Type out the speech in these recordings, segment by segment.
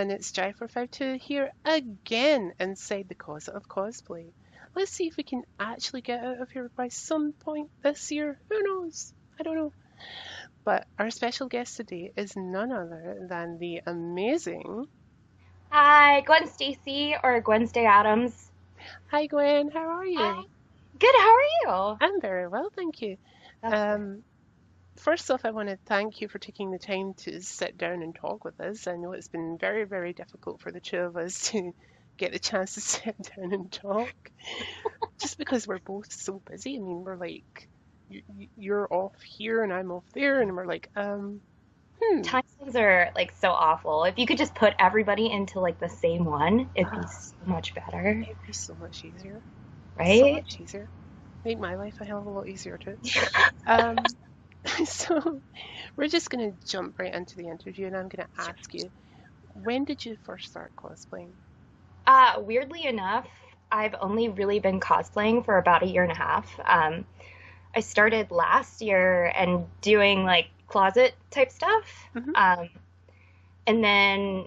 everyone, it's Jai452 here again inside the closet of cosplay. Let's see if we can actually get out of here by some point this year. Who knows? I don't know. But our special guest today is none other than the amazing. Hi, Gwen Stacy or Gwensday Addams. Hi Gwen, how are Hi. you? Good, how are you? I'm very well, thank you. That's good. Um, First off, I want to thank you for taking the time to sit down and talk with us. I know it's been very, very difficult for the two of us to get the chance to sit down and talk, just because we're both so busy. I mean, we're like, you're off here and I'm off there, and we're like, hmm, Time zones are like so awful. If you could just put everybody into like the same one, it'd be so much better, it'd be so much easier, so right? much easier. Make my life a hell of a lot easier too. Um, so we're just gonna jump right into the interview, and I'm gonna ask you, when did you first start cosplaying? Weirdly enough, I've only really been cosplaying for about a year and a half. I started last year and doing like closet type stuff. Hmm. Um, and then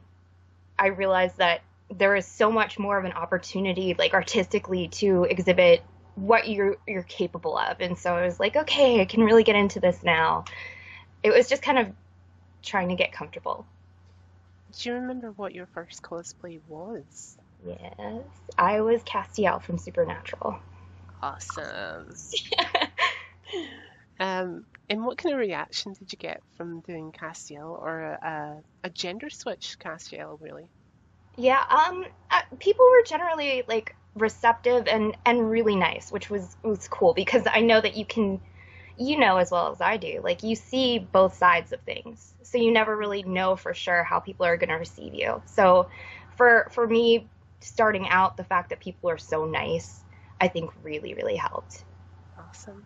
I realized that there is so much more of an opportunity, like artistically, to exhibit what you're capable of. And so I was like, okay, I can really get into this now. It was just kind of trying to get comfortable. Do you remember what your first cosplay was? Yes, I was Castiel from Supernatural. Awesome. And what kind of reaction did you get from doing Castiel or a gender switch Castiel, really? Yeah, people were generally like receptive and really nice, which was cool because I know that you know as well as I do, like you see both sides of things. So you never really know for sure how people are going to receive you. So for me starting out, the fact that people are so nice, I think really helped. Awesome.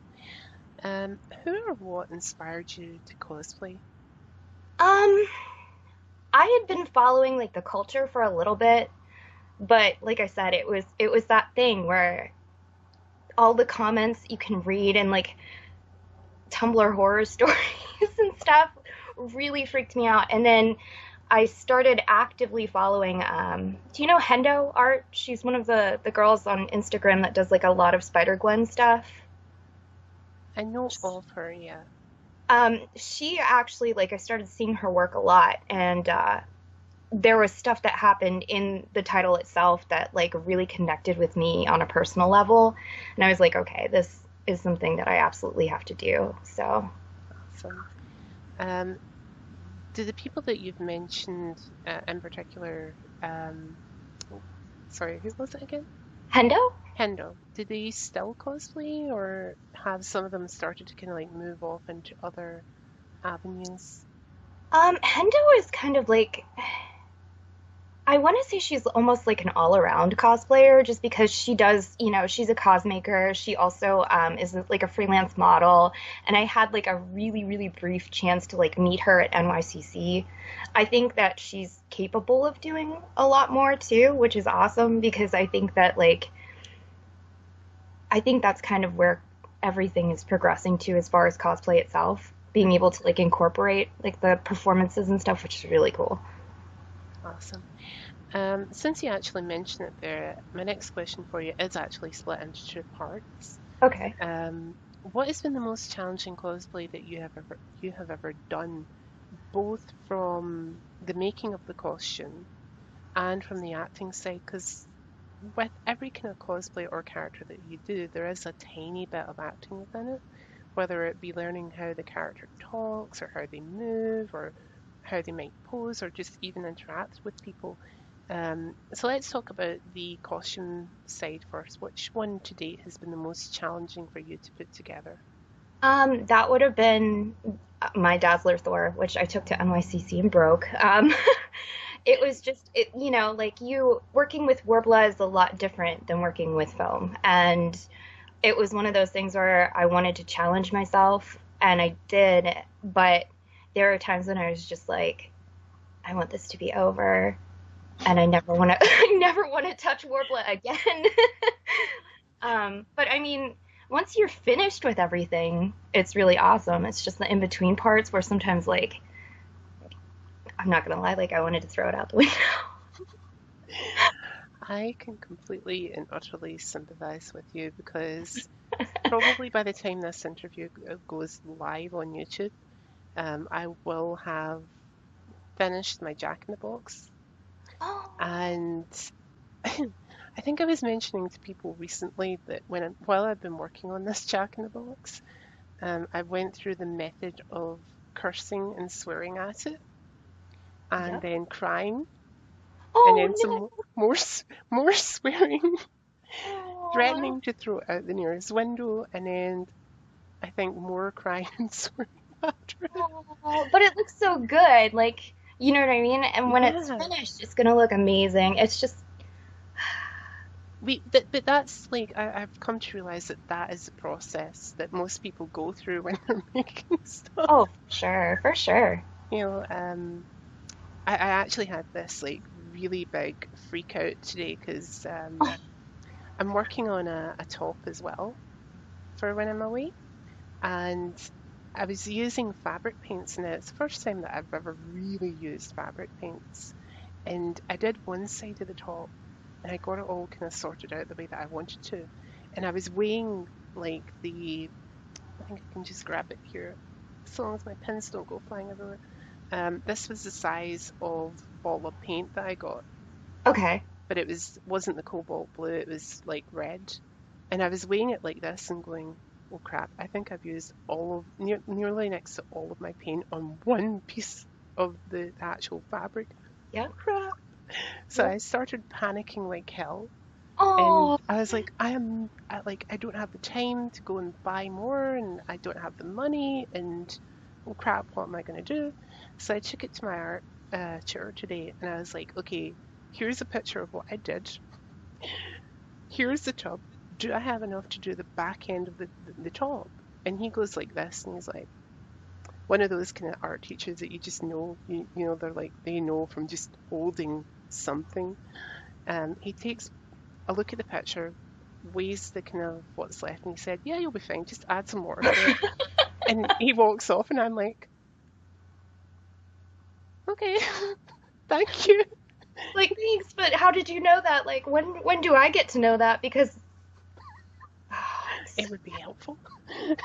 Who or what inspired you to cosplay? Um, I had been following like the culture for a little bit, but like I said, it was that thing where all the comments you can read and like Tumblr horror stories and stuff really freaked me out. And then I started actively following. Do you know Hendo Art? She's one of the girls on Instagram that does like a lot of Spider Gwen stuff. I know of her, yeah. She actually like I started seeing her work a lot, and there was stuff that happened in the title itself that like really connected with me on a personal level, and I was like, okay, this is something that I absolutely have to do. So Awesome. Um, do the people that you've mentioned in particular, um, oh, sorry, who was it again? Hendo. Hendo, do they still cosplay or have some of them started to kind of like move off into other avenues? Hendo is kind of like I want to say she's almost like an all-around cosplayer just because she does, she's a cosmaker. She also is like a freelance model. And I had like a really brief chance to like meet her at NYCC. I think that she's capable of doing a lot more too, which is awesome because I think that's kind of where everything is progressing to as far as cosplay itself, being able to like incorporate like the performances and stuff, which is really cool. Awesome. Since you actually mentioned it there, my next question for you is actually split into two parts. Okay. What has been the most challenging cosplay that you have ever done, both from the making of the costume and from the acting side? Because with every kind of cosplay or character that you do, there is a tiny bit of acting within it, whether it be learning how the character talks or how they move or how they might pose or just even interact with people. So let's talk about the costume side first. Which one to date has been the most challenging for you to put together? That would have been my Dazzler Thor, which I took to NYCC and broke. It was just, like you working with Worbla is a lot different than working with foam. And it was one of those things where I wanted to challenge myself, and I did. But there are times when I was just like, I want this to be over, and I never want to, I never want to touch Worbla again. But I mean, once you're finished with everything, it's really awesome. It's just the in between parts where sometimes like I'm not gonna lie, like I wanted to throw it out the window. I can completely and utterly sympathize with you because probably by the time this interview goes live on YouTube, I will have finished my Jack in the Box. Oh, And I think I was mentioning to people recently that while I've been working on this Jack in the Box, I went through the method of cursing and swearing at it, and yep. then crying, and Oh then some more swearing, no. threatening to throw it out the nearest window, and then I think more crying and swearing after it. Oh, but it looks so good. Like, you know what I mean? And when it's Yeah, finished, it's gonna look amazing. It's just, but that's like I've come to realize that that is the process that most people go through when they're making stuff. oh, for sure, for sure. You know, I actually had this like really big freak out today because I'm working on a top as well for when I'm away, and I was using fabric paints, and it's the first time that I've ever really used fabric paints. And I did one side of the top, and I got it all kind of sorted out the way that I wanted to. And I was weighing like I think I can just grab it here, as long as my pins don't go flying everywhere. This was the size of ball of paint that I got, Okay. but wasn't the cobalt blue, it was like red. And I was weighing it like this and going, oh crap, I think I've used nearly next to all of my paint on one piece of the actual fabric. Yep. Crap. So Yep. I started panicking like hell. And Oh, I was like, I don't have the time to go and buy more, and I don't have the money, and oh crap, what am I going to do? So I took it to my art tutor today, and I was like, okay, here's a picture of what I did. Here's the tub. Do I have enough to do the back end of the top? And he goes like this, and he's like, one of those kind of art teachers that you just know, you know, they're like, they know from just holding something. He takes a look at the picture, weighs the kind of what's left, and he said, yeah, you'll be fine, just add some more to it. And he walks off, and I'm like, okay, thank you. like thanks, but how did you know that? Like, when do I get to know that? Because it's, It would be helpful.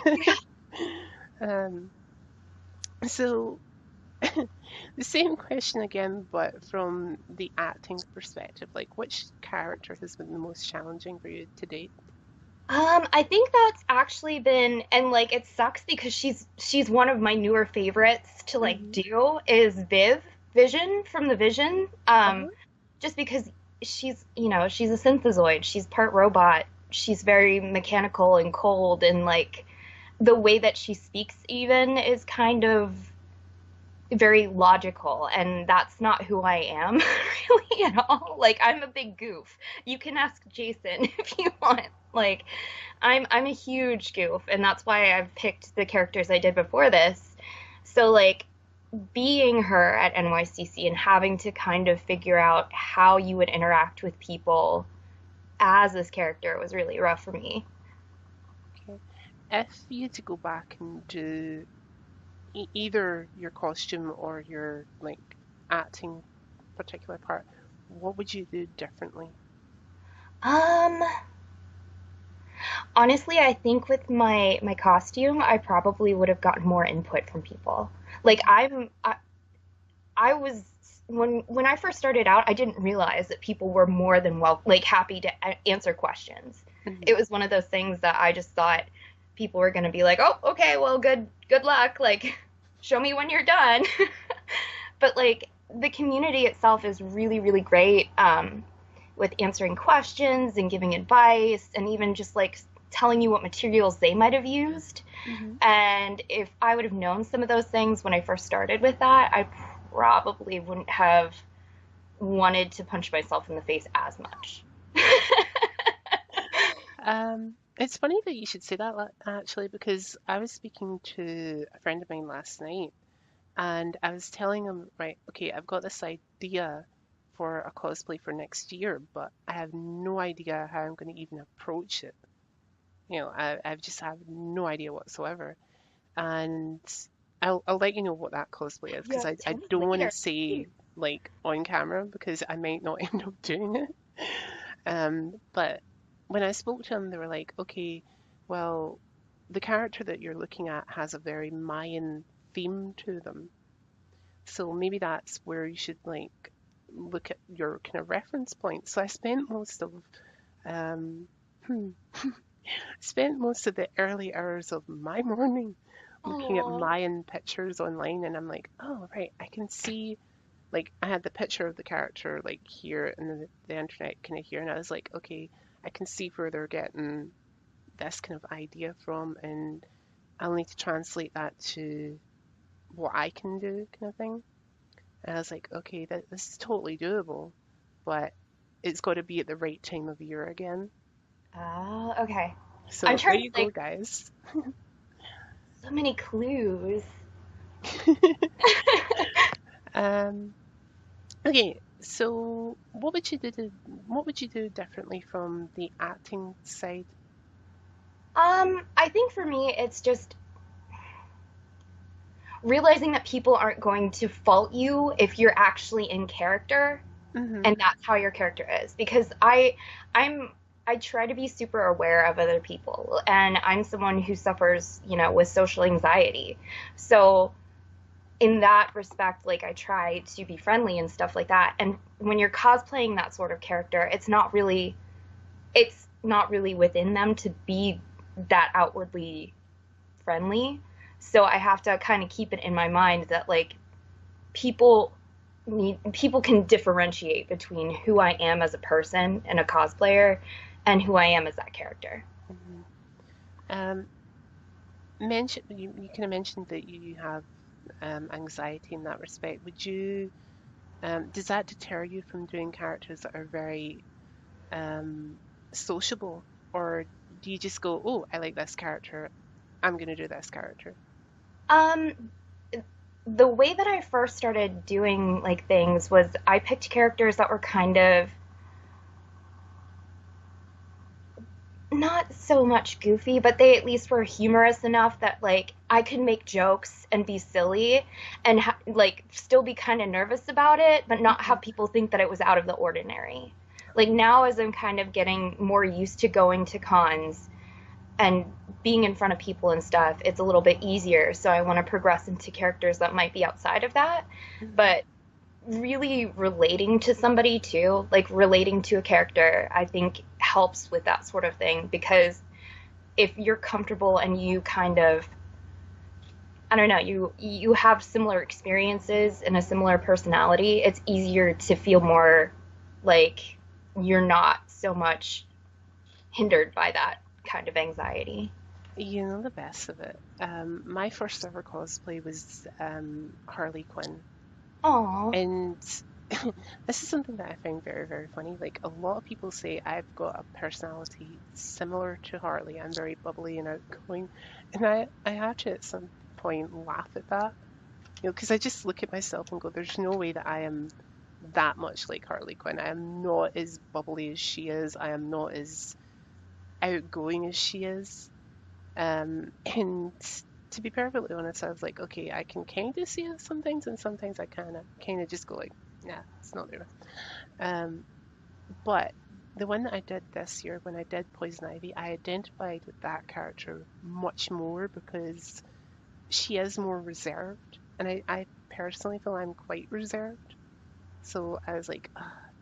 yeah. um, so the same question again, but from the acting perspective, like which character has been the most challenging for you to date? I think that's actually been, and like it sucks because she's one of my newer favorites to like Hmm. do is Vision from the Vision. Uh-huh. Just because she's a synthezoid, she's part robot, she's very mechanical and cold, and like the way that she speaks even is kind of very logical, and that's not who I am really at all. Like I'm a big goof. You can ask Jason if you want. Like I'm a huge goof, and that's why I've picked the characters I did before this. So like being her at NYCC and having to kind of figure out how you would interact with people as this character was really rough for me. Okay. If you had to go back and do either your costume or your like acting particular part, what would you do differently? Um, Honestly, I think with my costume, I probably would have gotten more input from people. Like I was when I first started out, I didn't realize that people were more than like happy to answer questions. Hmm. It was one of those things that I just thought people were going to be like, "Oh, okay, well, good luck. Like, show me when you're done." But like the community itself is really really great with answering questions and giving advice and even just like telling you what materials they might have used. Hmm. And if I would have known some of those things when I first started with that, I probably wouldn't have wanted to punch myself in the face as much. It's funny that you should say that actually, because I was speaking to a friend of mine last night, and I was telling him, right, okay, I've got this idea for a cosplay for next year, but I have no idea how I'm going to even approach it. You know, I've just have no idea whatsoever. And I'll let you know what that cosplay is because Yeah, I tell me don't want to later. say like on camera because I might not end up doing it. But when I spoke to them, they were like, okay, well, the character that you're looking at has a very Mayan theme to them. So maybe that's where you should like look at your kind of reference point. So I spent most of um, hmm, spent most of the early hours of my morning looking at Oh, Mayan pictures online, and I'm like, oh right, I can see. Like I had the picture of the character like here, and then the internet kind of here, and I was like, okay, I can see where they're getting this kind of idea from, and I'll need to translate that to what I can do, kind of thing. And I was like, okay, this is totally doable, but it's got to be at the right time of year again. okay. I'm So there trying to you go, think. guys. So many clues. Um, okay, so what would you do differently from the acting side? I think for me, it's just realizing that people aren't going to fault you if you're actually in character Mm-hmm. and that's how your character is. Because I'm I try to be super aware of other people, and I'm someone who suffers, with social anxiety. So in that respect, like, I try to be friendly and stuff like that. And when you're cosplaying that sort of character, it's not really within them to be that outwardly friendly. So I have to kind of keep it in my mind that, like, people people can differentiate between who I am as a person and a cosplayer and who I am as that character. Mm-hmm. Um, you kind of mentioned that you have anxiety in that respect. Does that deter you from doing characters that are very um, sociable, or do you just go, oh, I like this character, I'm gonna do this character? Um, the way that I first started doing, like, things was I picked characters that were kind of not so much goofy, but they at least were humorous enough that, like, I could make jokes and be silly and like still be kind of nervous about it, but not Hmm. have people think that it was out of the ordinary. Like, now, as I'm kind of getting more used to going to cons and being in front of people and stuff, it's a little bit easier. So I want to progress into characters that might be outside of that. Hmm. But really relating to somebody too, like relating to a character, I think helps with that sort of thing, because if you're comfortable and you kind of, I don't know, you have similar experiences and a similar personality, it's easier to feel more like you're not so much hindered by that kind of anxiety. You know the best of it. My first ever cosplay was Harley Quinn, Oh, and this is something that I find very, very funny. Like a lot of people say I've got a personality similar to Harley. I'm very bubbly and outgoing, and I have to at some point laugh at that. Because I just look at myself and go, there's no way that I am that much like Harley Quinn. I am not as bubbly as she is. I am not as outgoing as she is. And to be perfectly honest, I was like, okay, I can kind of see it sometimes, and sometimes I kind of just go like, nah, it's not there. Um, but the one that I did this year, when I did Poison Ivy, I identified with that character much more because she is more reserved, and I personally feel I'm quite reserved. So I was like,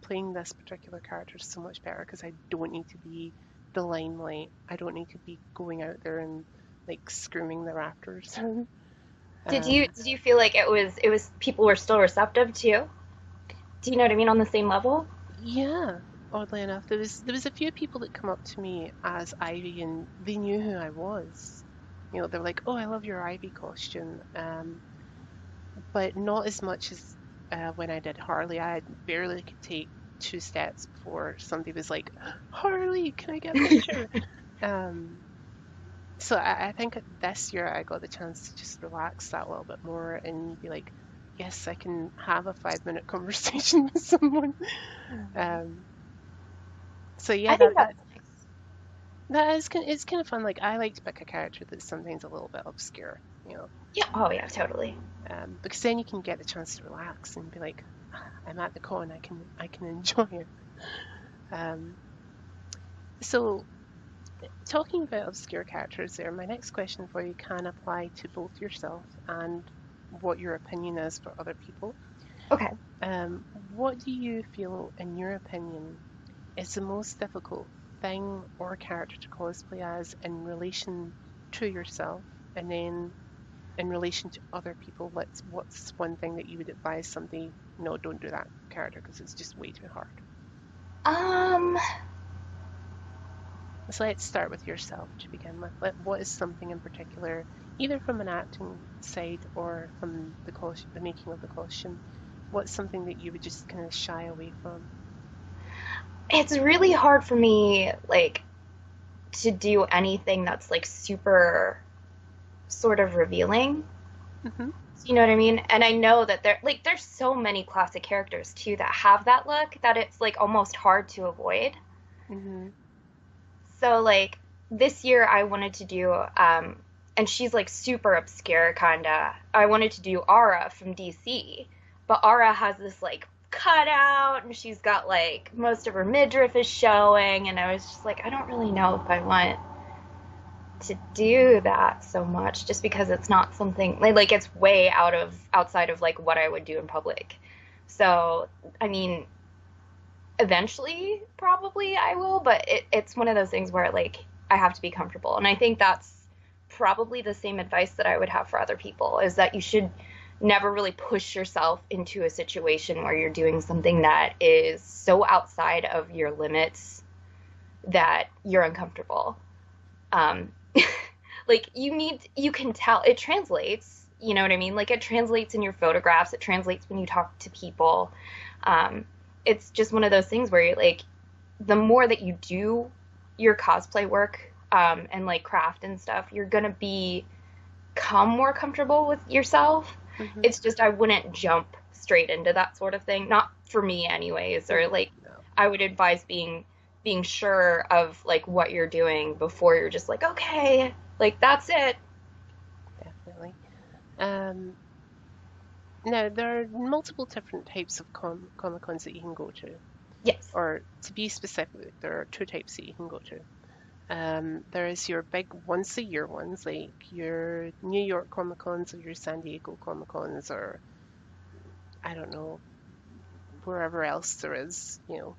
playing this particular character is so much better because I don't need to be the limelight. I don't need to be going out there and like screaming the rafters. did you feel like it was people were still receptive too? Do you know what I mean, on the same level? Yeah, oddly enough, there was a few people that come up to me as Ivy and they knew who I was. They're like, "Oh, I love your Ivy costume," but not as much as when I did Harley. I barely could take two steps before somebody was like, "Harley, can I get a picture?" Um, so I think this year I got the chance to just relax that a little bit more and be like, "Yes, I can have a 5 minute conversation with someone." Um, so yeah, I think that's nice. it's kind of fun. Like I like to pick a character that's sometimes a little bit obscure. you know, Yeah. Oh, yeah, totally. because then you can get the chance to relax and be like, "Ah, I'm at the con, I can enjoy it." Um, so talking about obscure characters there, my next question for you can apply to both yourself and what your opinion is for other people. Okay. What do you feel, in your opinion, is the most difficult thing or character to cosplay as in relation to yourself, and then in relation to other people? What's one thing that you would advise somebody, no, don't do that character because it's just way too hard? Um, So let's start with yourself to begin with. What is something in particular, either from an acting side or from the making of the costume, what's something that you would just kind of shy away from? it's really hard for me, like, to do anything that's like super sort of revealing. Hmm. You know what I mean? And I know that there's so many classic characters too that have that look that it's like almost hard to avoid. Hmm. So like this year I wanted to do and she's like super obscure kinda. I wanted to do Aura from DC. But Aura has this like cutout and she's got like most of her midriff is showing and I was just like I don't really know if I want to do that so much just because it's not something like it's way outside of like what I would do in public. So, I mean, eventually probably I will, but it's one of those things where like I have to be comfortable. And I think that's probably the same advice that I would have for other people is that you should never really push yourself into a situation where you're doing something that is so outside of your limits that you're uncomfortable. Um, like you can tell it translates, you know what I mean? Like it translates in your photographs, it translates when you talk to people. Um, it's just one of those things where you're like, the more that you do your cosplay work, and like craft and stuff, you're gonna become more comfortable with yourself. Hmm. It's just I wouldn't jump straight into that sort of thing, not for me anyways, or Hmm. like No, I would advise being sure of like what you're doing before you're just like, okay, like that's it. definitely. Um, Now, there are multiple different types of Comic Cons that you can go to. Yes. Or to be specific, there are two types that you can go to. There is your big once a year ones, like your New York Comic Cons or your San Diego Comic Cons, or I don't know, wherever else there is, you know.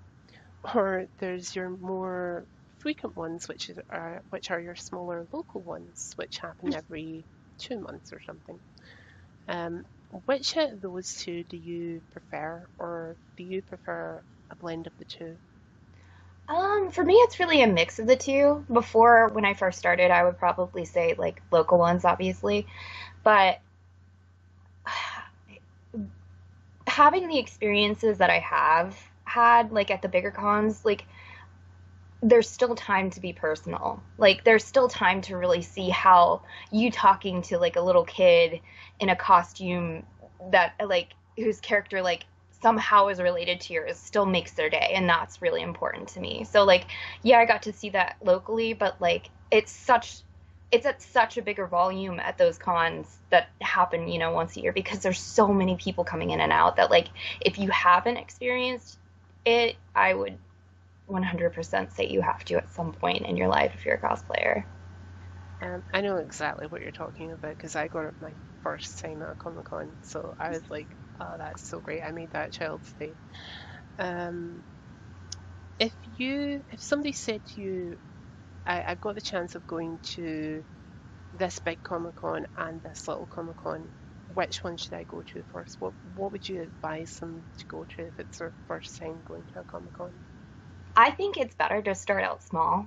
Or there's your more frequent ones, which are your smaller local ones, which happen every 2 months or something. Um, which out of those two do you prefer, or do you prefer a blend of the two? For me, it's really a mix of the two. Before, when I first started, I would probably say like local ones, obviously, but having the experiences that I have had, like at the bigger cons, like there's still time to be personal. Like there's still time to really see how you talking to like a little kid in a costume that like whose character like somehow is related to yours still makes their day, and that's really important to me. So like yeah, I got to see that locally, but like it's at such a bigger volume at those cons that happen, you know, once a year because there's so many people coming in and out that like if you haven't experienced it, I would 100% say you have to at some point in your life if you're a cosplayer. I know exactly what you're talking about because I got it my first time at a Comic Con, so I was like, "Oh, that's so great! I made that child's day." Um, if somebody said to you, I've got the chance of going to this big Comic Con and this little Comic Con, which one should I go to first? What would you advise them to go to if it's their first time going to a Comic Con? I think it's better to start out small,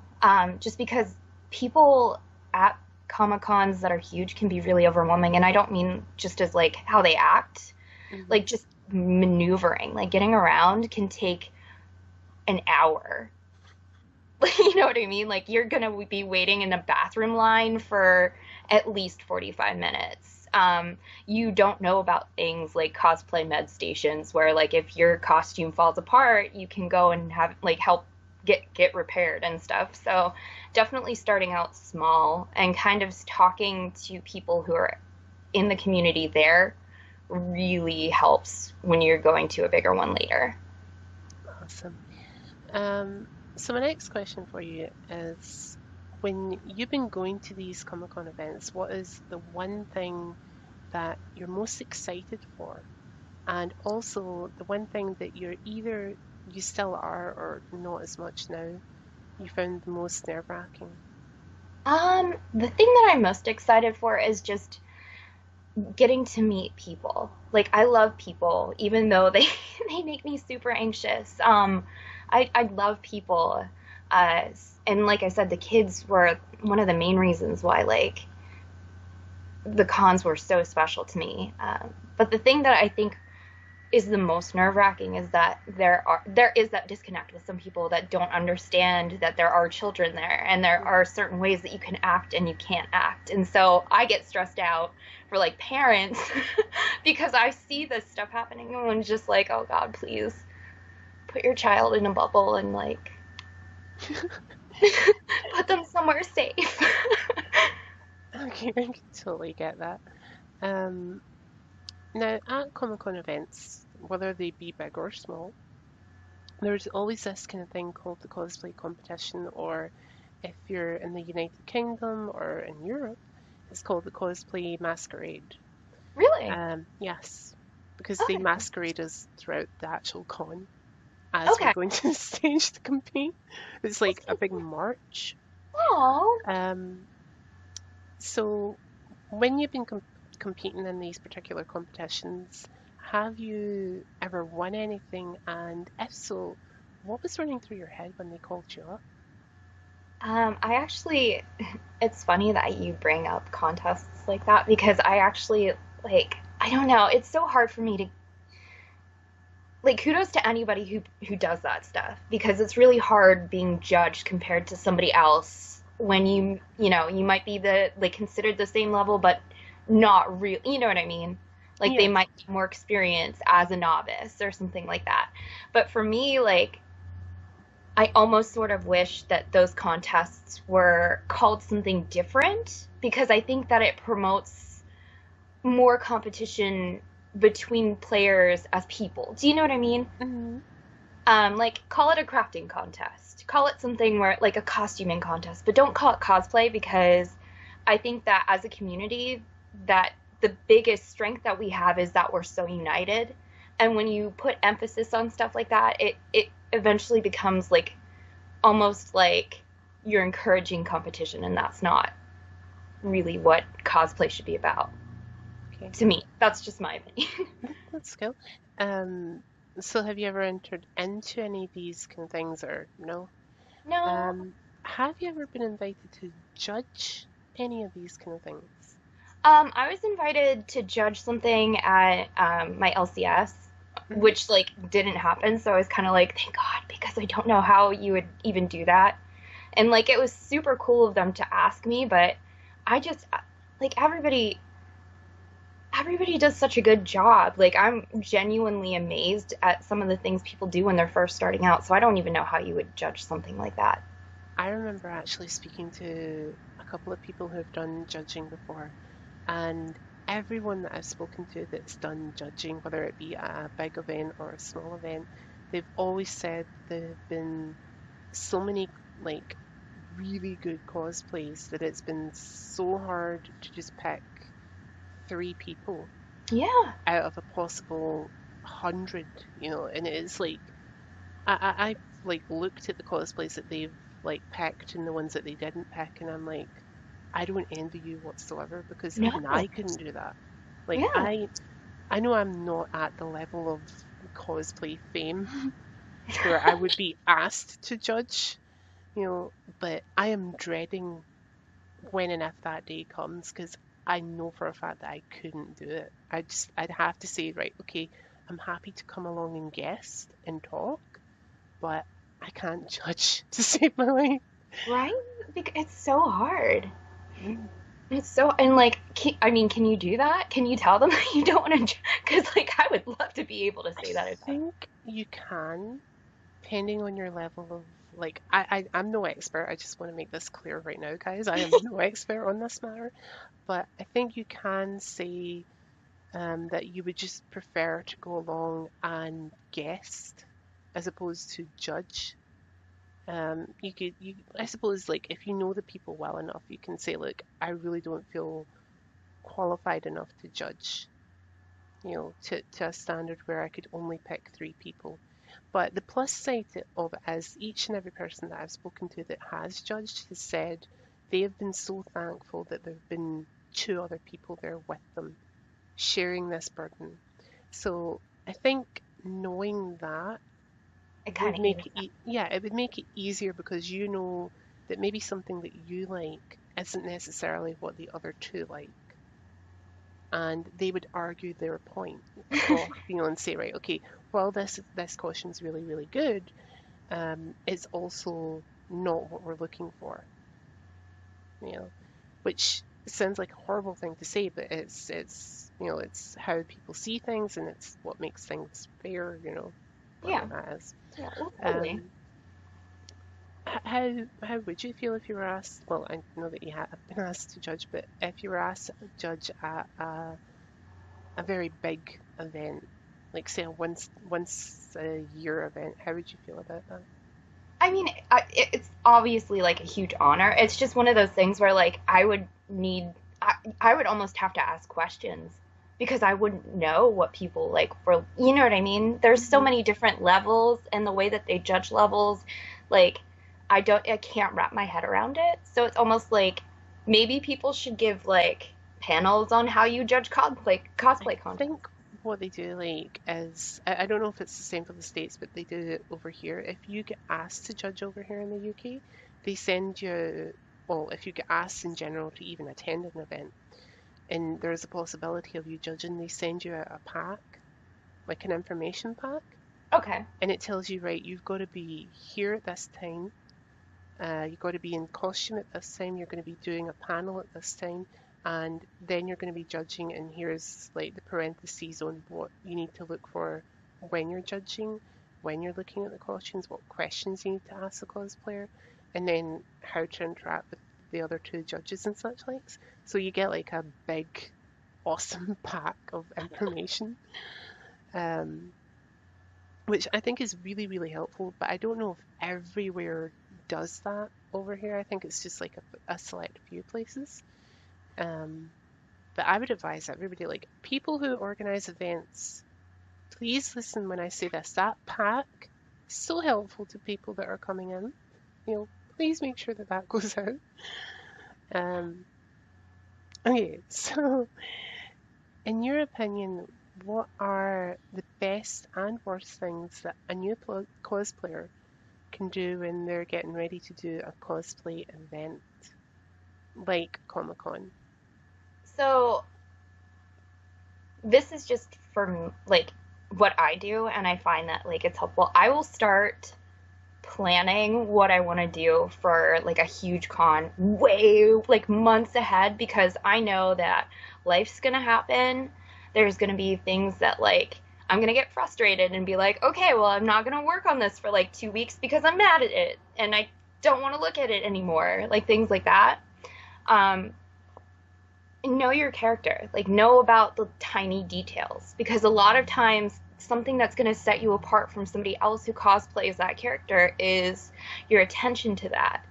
just because people at Comic Cons that are huge can be really overwhelming. And I don't mean just as like how they act, Hmm. like just maneuvering, like getting around can take an hour. You know what I mean? Like you're gonna be waiting in a bathroom line for at least 45 minutes. You don't know about things like cosplay med stations where like if your costume falls apart, you can go and have like help get repaired and stuff. So definitely starting out small and kind of talking to people who are in the community there really helps when you're going to a bigger one later. Awesome. Um, so my next question for you is, when you've been going to these Comic Con events, what is the one thing that you're most excited for? And also the one thing that you're either you still are or not as much now, you found the most nerve-wracking? The thing that I'm most excited for is just getting to meet people. Like I love people, even though they they make me super anxious. I love people, uh, and like I said, the kids were one of the main reasons why like the cons were so special to me. But the thing that I think is the most nerve-wracking is that there is that disconnect with some people that don't understand that there are children there and there are certain ways that you can act and you can't act. And so I get stressed out for like parents because I see this stuff happening and I'm just like, oh God, please put your child in a bubble and like put them somewhere safe. Okay, I can totally get that. Um, Now, at Comic Con events, whether they be big or small, there's always this kind of thing called the cosplay competition, or if you're in the United Kingdom or in Europe, it's called the cosplay masquerade. Really? Yes, because they Okay. masquerade us throughout the actual con as we're Okay. going to the stage to compete. It's like That's a so big cool. march. Oh. Um, so when you've been competing in these particular competitions, have you ever won anything? And if so, what was running through your head when they called you up? I actually, it's funny that you bring up contests like that because I actually, like, I don't know, it's so hard for me to, like, kudos to anybody who does that stuff because it's really hard being judged compared to somebody else when you know, you might be the, like, considered the same level, but not real, you know what I mean? Like, they Yes. might be more experienced as a novice or something like that. But for me, like, I almost sort of wish that those contests were called something different because I think that it promotes more competition between players as people. Do you know what I mean? Hmm. Like call it a crafting contest. Call it something where like a costuming contest, but don't call it cosplay because I think that as a community that the biggest strength that we have is that we're so united. And when you put emphasis on stuff like that, it eventually becomes like almost like you're encouraging competition, and that's not really what cosplay should be about. Okay, To me, that's just my opinion. that's cool. Um, so have you ever entered into any of these kind of things, or no? No, Um, have you ever been invited to judge any of these kind of things? I was invited to judge something at my LCS, Hmm. which like didn't happen. So I was kind of like, thank God, because I don't know how you would even do that. And like it was super cool of them to ask me, but I just like everybody does such a good job. Like I'm genuinely amazed at some of the things people do when they're first starting out. So I don't even know how you would judge something like that. I remember actually speaking to a couple of people who have done judging before, and everyone that I've spoken to that's done judging, whether it be at a big event or a small event, they've always said there have been so many like really good cosplays that it's been so hard to just pick three people Yeah. out of a possible 100, and it's like I've like looked at the cosplays that they've like picked and the ones that they didn't pick, and I'm like, I don't envy you whatsoever because even No. I couldn't do that. Like Yeah. I know I'm not at the level of cosplay fame where I would be asked to judge, but I am dreading when and if that day comes because I know for a fact that I couldn't do it. I'd have to say, right, okay, I'm happy to come along and guest and talk, but I can't judge to save my life. Right? It's so hard. Mm. It's so, and like, I mean, can you do that? Can you tell them that you don't want to? Because, like, I would love to be able to I say that. think you can, depending on your level of like I'm no expert. I just want to make this clear right now, guys. I am no expert on this matter, but I think you can say that you would just prefer to go along and guess as opposed to judge. I suppose, like, if you know the people well enough, you can say, look, I really don't feel qualified enough to judge, to a standard where I could only pick three people. But the plus side of it is each and every person that I've spoken to that has judged has said they have been so thankful that there have been two other people there with them, sharing this burden. So I think knowing that It kind would of make eases it, yeah, it would make it easier because you know that maybe something that you like isn't necessarily what the other two like, and they would argue their point that. across, and say, right, okay, well, this caution's really, really good, it's also not what we're looking for, you know, which sounds like a horrible thing to say, but it's how people see things, and it's what makes things fair, Yeah, whatever that is. yeah, well, totally. Um, how would you feel if you were asked? Well, I know that you have been asked to judge, but if you were asked to judge at a very big event, like say a once a year event, how would you feel about that? I mean, it's obviously like a huge honor. It's just one of those things where like I would almost have to ask questions because I wouldn't know what people like for, you know what I mean? There's so Hmm. many different levels and the way that they judge levels, like I can't wrap my head around it. So it's almost like maybe people should give like panels on how you judge I cosplay content. think what they do like is I don't know if it's the same for the States, but they do it over here. If you get asked to judge over here in the UK, they send you, well, if you get asked in general to even attend an event, and there's a possibility of you judging, they send you a pack, like an information pack, Okay. and it tells you, right, you've got to be here at this time, you've got to be in costume at this time, you're going to be doing a panel at this time, and then you're going to be judging, and here's like the parentheses on what you need to look for when you're judging, when you're looking at the costumes, what questions you need to ask the cosplayer, and then how to interact with the other two judges and such likes. So you get like a big, awesome pack of information, um, which I think is really, really helpful. But I don't know if everywhere does that over here. I think it's just like a select few places. Um, but I would advise everybody, like people who organize events, please listen when I say this. That pack is so helpful to people that are coming in. Please make sure that that goes out. Um, okay, so in your opinion, what are the best and worst things that a new cosplayer can do when they're getting ready to do a cosplay event like Comic Con? So this is just for like what I do, and I find that like it's helpful. I will start planning what I want to do for like a huge con way like months ahead because I know that life's gonna happen. There's gonna be things that like I'm gonna get frustrated and be like, okay, well, I'm not gonna work on this for like 2 weeks because I'm mad at it and I don't want to look at it anymore. Like things like that. Um, know your character, like know about the tiny details because a lot of times something that's going to set you apart from somebody else who cosplays that character is your attention to that.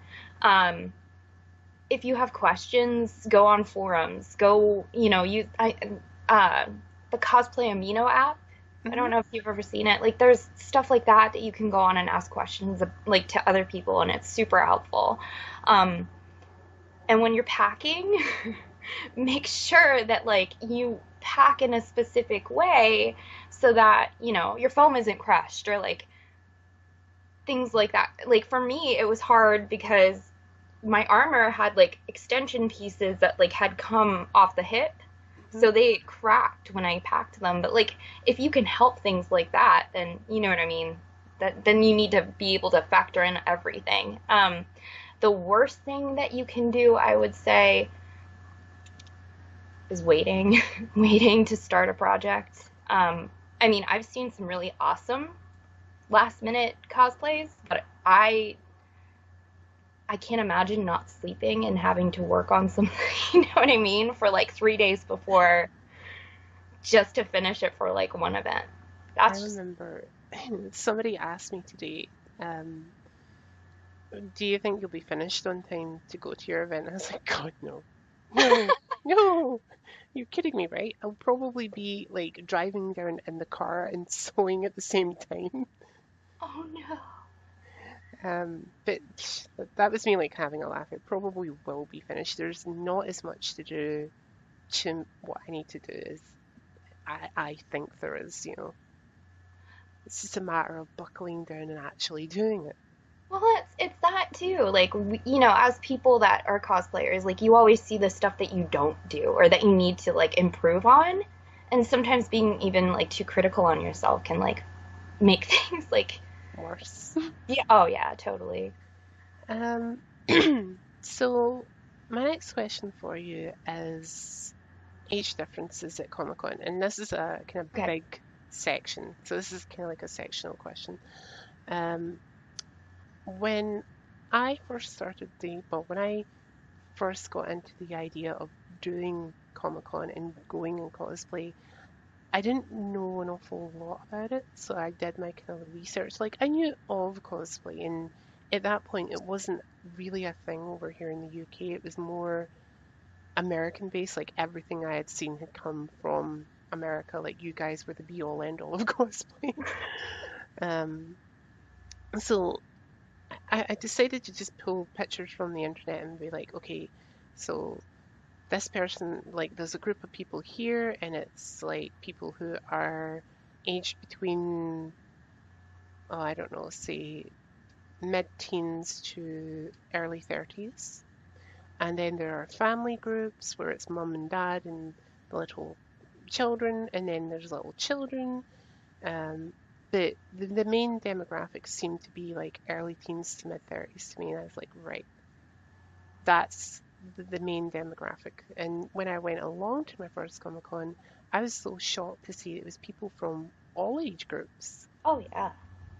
If you have questions, go on forums, go, uh, the Cosplay Amino app. I Hmm. don't know if you've ever seen it. Like, there's stuff like that that you can go on and ask questions like to other people, and it's super helpful. Um, and when you're packing, make sure that like you pack in a specific way so that your foam isn't crushed or like things like that. Like for me it was hard because my armor had like extension pieces that like had come off the hip, Hmm. so they cracked when I packed them. But like if you can help things like that, then you know what I mean, that then you need to be able to factor in everything. The worst thing that you can do, I would say, is waiting, waiting to start a project. I've seen some really awesome last minute cosplays, but I I can't imagine not sleeping and having to work on something, you know what I mean, for like 3 days before just to finish it for like one event. I That's just, remember somebody asked me today, um, do you think you'll be finished on time to go to your event? I was like, God, no. No, no. You're kidding me, right? I'll probably be like driving down in the car and sewing at the same time. oh no. But that was me like having a laugh. It probably will be finished. There's not as much to do to what I need to do as I think there is, you know. It's just a matter of buckling down and actually doing it. Well, it's that too. Like you know, as people that are cosplayers, like you always see the stuff that you don't do or that you need to like improve on, and sometimes being even like too critical on yourself can like make things like Worse. yeah, oh yeah, totally. Um, so my next question for you is age differences at Comic Con, and this is a kind of Okay. big section. So this is kind of like a sectional question. Um, when I first started when I first got into the idea of doing Comic Con and going and cosplay, I didn't know an awful lot about it, so I did my kind of research. Like I knew of cosplay, and at that point, it wasn't really a thing over here in the UK. It was more American based. Like everything I had seen had come from America. Like you guys were the be all end all of cosplay. Um, so I decided to just pull pictures from the internet and be like, okay, so this person, like, there's a group of people here, and it's like people who are aged between, oh, I don't know, say mid-teens to early 30s. And then there are family groups where it's mum and dad and the little children, and then there's little children. Um, the main demographics seem to be like early teens to mid 30s to me, and I was like, right, that's the main demographic. And when I went along to my first Comic Con, I was so shocked to see it was people from all age groups. Oh yeah.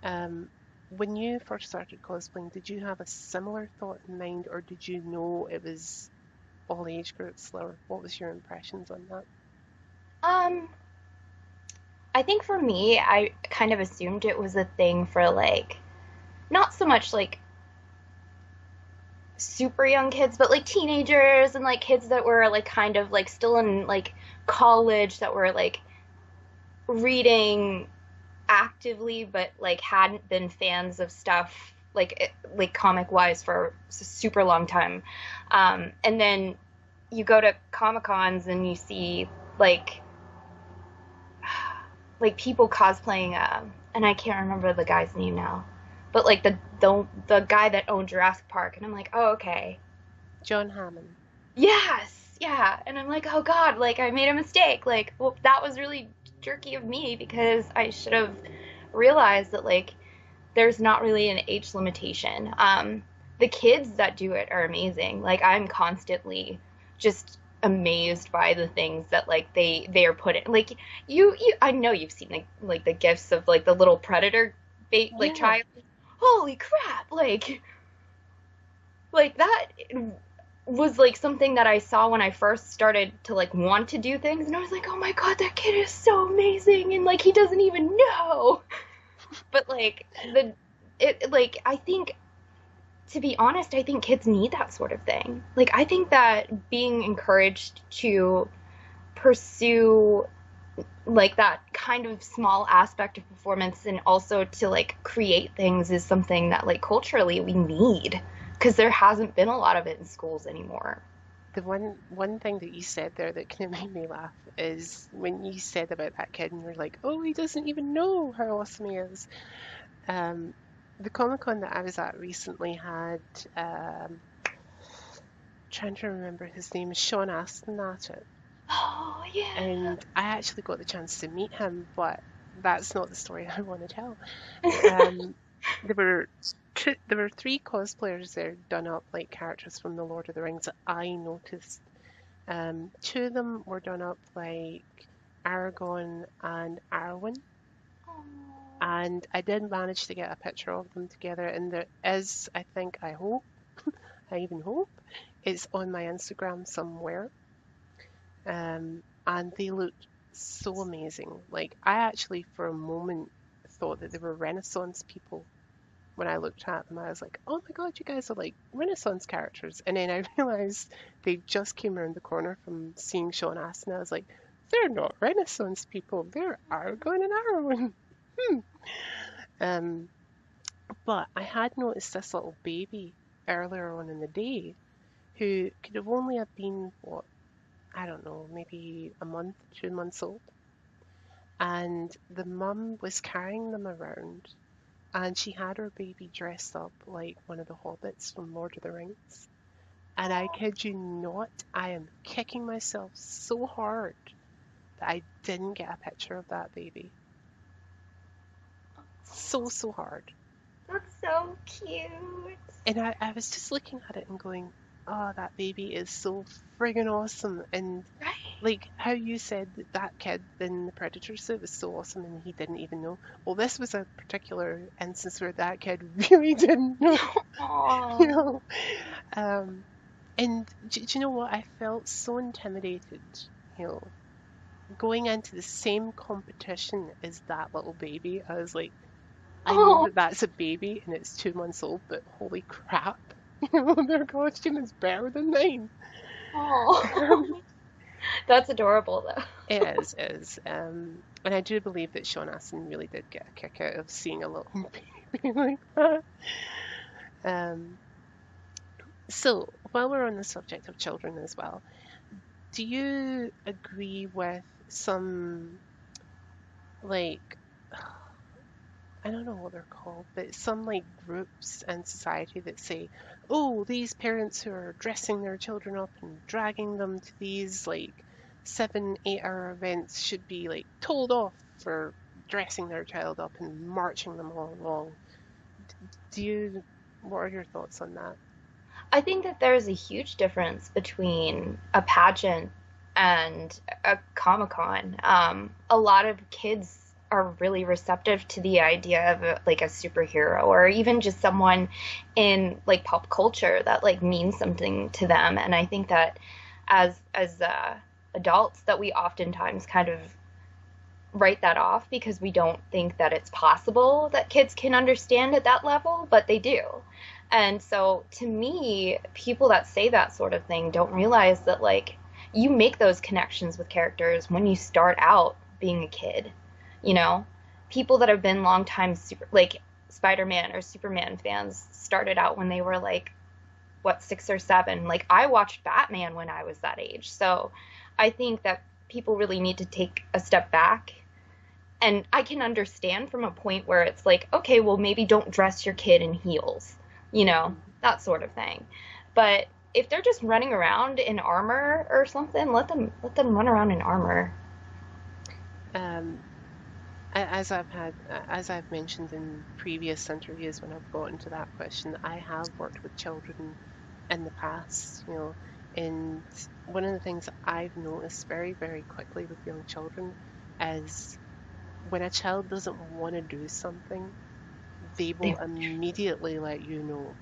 Um, when you first started cosplaying, did you have a similar thought in mind, or did you know it was all age groups, or what was your impressions on that? Um, I think for me, I kind of assumed it was a thing for like not so much like super young kids, but like teenagers and like kids that were like kind of like still in like college that were like reading actively, but like hadn't been fans of stuff like comic wise for a super long time. And then you go to comic cons and you see like like people cosplaying, and I can't remember the guy's name now, but like the guy that owned Jurassic Park, and I'm like, oh okay, John Hammond. yes, yeah, and I'm like, oh god, like I made a mistake, like well that was really jerky of me because I should have realized that like there's not really an age limitation. The kids that do it are amazing. Like I'm constantly just amazed by the things that like they are putting. Like you I know you've seen like the gifs of like the little predator bait like Yeah, child. Holy crap! Like that was like something that I saw when I first started to like want to do things, and I was like, oh my god, that kid is so amazing, and like he doesn't even know. But like the it like I think to be honest, I think kids need that sort of thing. Like I think that being encouraged to pursue like that kind of small aspect of performance and also to like create things is something that like culturally we need because there hasn't been a lot of it in schools anymore. the one thing that you said there that kind of made me laugh is when you said about that kid and you're like, oh, he doesn't even know how awesome he is. Um, the Comic Con that I was at recently had, trying to remember his name, Sean Astin at it. Oh yeah. And I actually got the chance to meet him, but that's not the story I want to tell. Um, there were there were three cosplayers there done up like characters from the Lord of the Rings that I noticed. Two of them were done up like Aragorn and Arwen, and I did manage to get a picture of them together. And there is, I think, I hope, I even hope. It's on my Instagram somewhere. And they looked so amazing. Like, I actually, for a moment, thought that they were Renaissance people. When I looked at them, I was like, oh my God, you guys are like Renaissance characters. And then I realized they just came around the corner from seeing Sean Astin. I was like, they're not Renaissance people, they're Aragorn and Arwen. Hmm. Um, but I had noticed this little baby earlier on in the day who could have only have been, what, I don't know, maybe a month, 2 months old. And the mum was carrying them around, and she had her baby dressed up like one of the hobbits from Lord of the Rings. And I kid you not, I am kicking myself so hard that I didn't get a picture of that baby. So, so hard. That's so cute. And I was just looking at it and going, oh, that baby is so friggin' awesome. And Right. like how you said that that kid in the Predator suit was so awesome and he didn't even know. Well, this was a particular instance where that kid really didn't know, you Aww. know. Um, and do you know what? I felt so intimidated, you know, going into the same competition as that little baby. I was like, I know Oh. that that's a baby and it's 2 months old, but holy crap, you know, their costume is better than mine. Oh. That's adorable though. It is. And I do believe that Sean Astin really did get a kick out of seeing a little baby like that. Um, so, while we're on the subject of children as well, do you agree with some, like, I don't know what they're called, but some like groups in society that say, oh, these parents who are dressing their children up and dragging them to these like 7, 8 hour events should be like told off for dressing their child up and marching them all along. Do you, what are your thoughts on that? I think that there's a huge difference between a pageant and a Comic Con. A lot of kids are really receptive to the idea of like a superhero or even just someone in like pop culture that like means something to them. And I think that as adults that we oftentimes kind of write that off because we don't think that it's possible that kids can understand at that level, but they do. And so to me, people that say that sort of thing don't realize that like you make those connections with characters when you start out being a kid. You know, people that have been longtime super like Spider-Man or Superman fans started out when they were like what 6 or 7. Like I watched Batman when I was that age. So I think that people really need to take a step back, and I can understand from a point where it's like, okay, well, maybe don't dress your kid in heels, you know, that sort of thing. But if they're just running around in armor or something, let them run around in armor. Um, as I've mentioned in previous interviews when I've gotten to that question, I have worked with children in the past, you know, and one of the things that I've noticed very, very quickly with young children is when a child doesn't want to do something, they They, will immediately let you know.